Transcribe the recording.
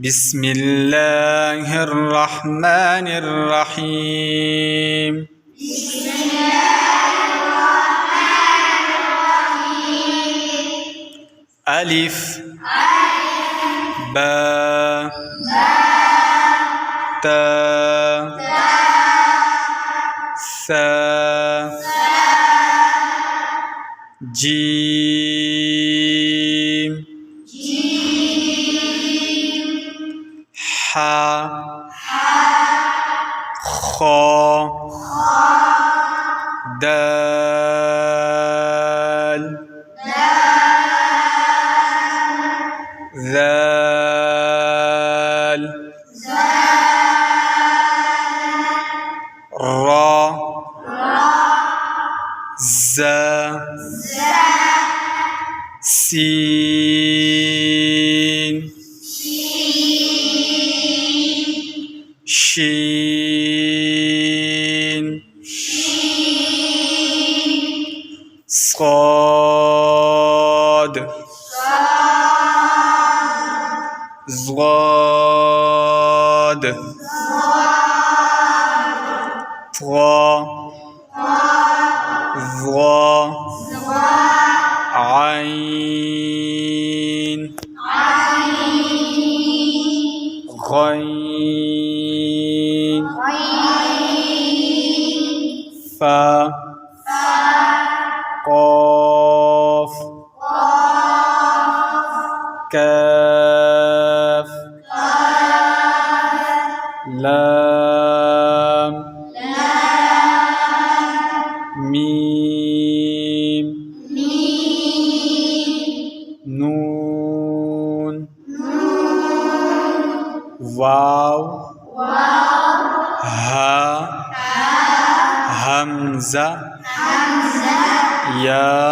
بسم الله الرحمن الرحيم. بسم الله الرحمن الرحيم. ألف با تا ثا جيم حا خا دال ذال را زا سين شين صاد ضاد طا ظا عين غين فا قاف كاف لام ميم نون واو ها همزة يا